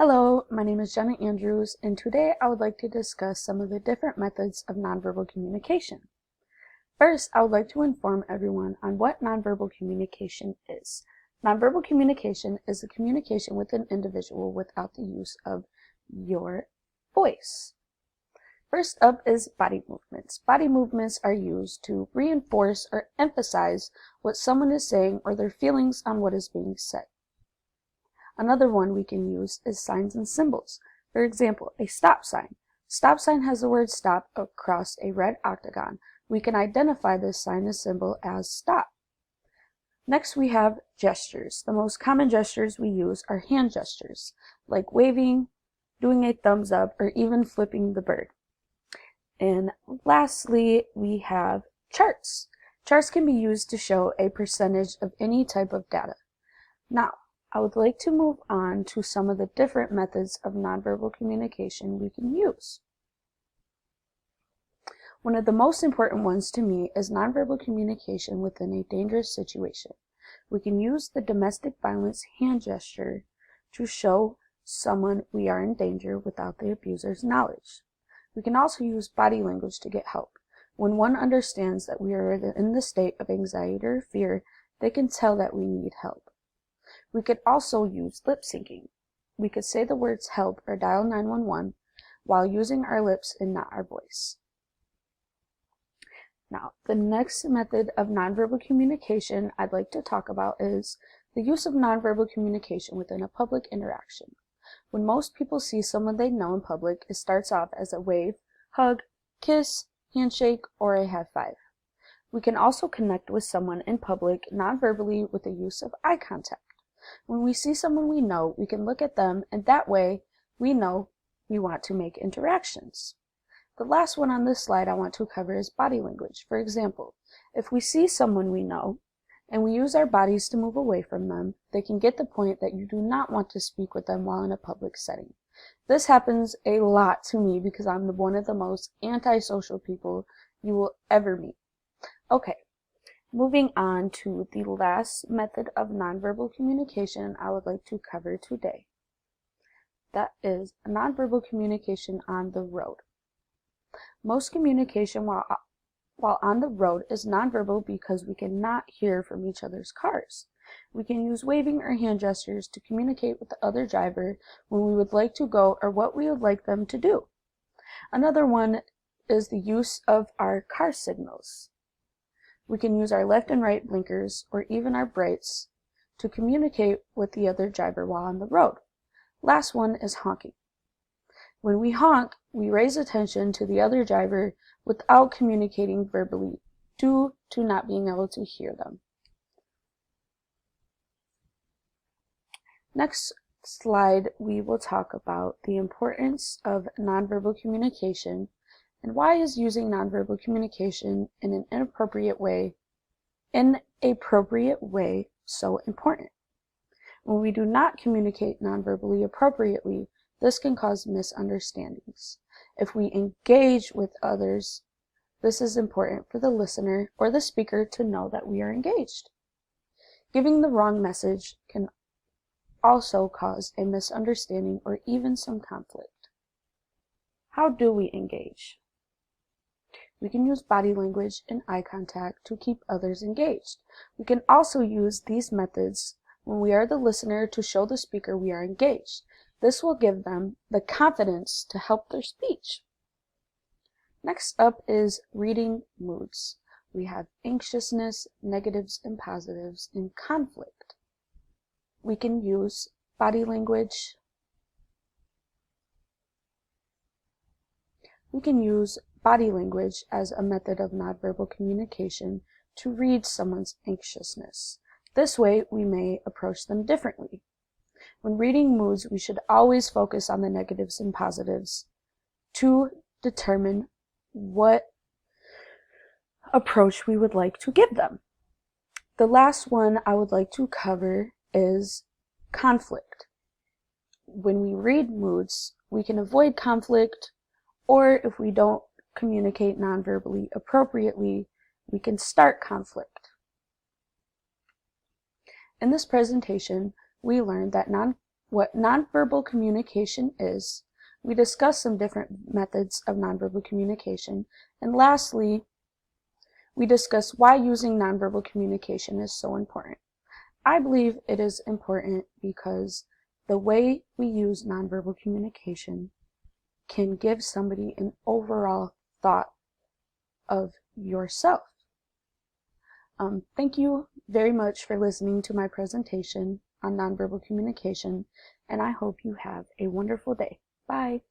Hello, my name is Jenna Andrews, and today I would like to discuss some of the different methods of nonverbal communication. First, I would like to inform everyone on what nonverbal communication is. Nonverbal communication is a communication with an individual without the use of your voice. First up is body movements. Body movements are used to reinforce or emphasize what someone is saying or their feelings on what is being said. Another one we can use is signs and symbols. For example, a stop sign. Stop sign has the word stop across a red octagon. We can identify this sign or symbol as stop. Next we have gestures. The most common gestures we use are hand gestures, like waving, doing a thumbs up, or even flipping the bird. And lastly, we have charts. Charts can be used to show a percentage of any type of data. Now, I would like to move on to some of the different methods of nonverbal communication we can use. One of the most important ones to me is nonverbal communication within a dangerous situation. We can use the domestic violence hand gesture to show someone we are in danger without the abuser's knowledge. We can also use body language to get help. When one understands that we are in the state of anxiety or fear, they can tell that we need help. We could also use lip syncing. We could say the words help or dial 911 while using our lips and not our voice. Now, the next method of nonverbal communication I'd like to talk about is the use of nonverbal communication within a public interaction. When most people see someone they know in public, it starts off as a wave, hug, kiss, handshake, or a high five. We can also connect with someone in public nonverbally with the use of eye contact. When we see someone we know, we can look at them, and that way we know we want to make interactions. The last one on this slide I want to cover is body language. For example, if we see someone we know and we use our bodies to move away from them, they can get the point that you do not want to speak with them while in a public setting. This happens a lot to me because I'm one of the most antisocial people you will ever meet. Okay. Moving on to the last method of nonverbal communication I would like to cover today. That is nonverbal communication on the road. Most communication while on the road is nonverbal because we cannot hear from each other's cars. We can use waving or hand gestures to communicate with the other driver when we would like to go or what we would like them to do. Another one is the use of our car signals. We can use our left and right blinkers or even our brights to communicate with the other driver while on the road. Last one is honking. When we honk, we raise attention to the other driver without communicating verbally due to not being able to hear them. Next slide, we will talk about the importance of nonverbal communication and why is using nonverbal communication in an inappropriate way so important. When we do not communicate nonverbally appropriately, this can cause misunderstandings. If we engage with others, this is important for the listener or the speaker to know that we are engaged. Giving the wrong message can also cause a misunderstanding or even some conflict. How do we engage? We can use body language and eye contact to keep others engaged. We can also use these methods when we are the listener to show the speaker we are engaged. This will give them the confidence to help their speech. Next up is reading moods. We have anxiousness, negatives and positives, and conflict. We can use body language. We can use body language as a method of nonverbal communication to read someone's anxiousness. This way, we may approach them differently. When reading moods, we should always focus on the negatives and positives to determine what approach we would like to give them. The last one I would like to cover is conflict. When we read moods, we can avoid conflict, or if we don't communicate nonverbally appropriately, we can start conflict. In this presentation, we learned that what nonverbal communication is. We discuss some different methods of nonverbal communication. And lastly, we discuss why using nonverbal communication is so important. I believe it is important because the way we use nonverbal communication can give somebody an overall thought of yourself. Thank you very much for listening to my presentation on nonverbal communication, and I hope you have a wonderful day. Bye.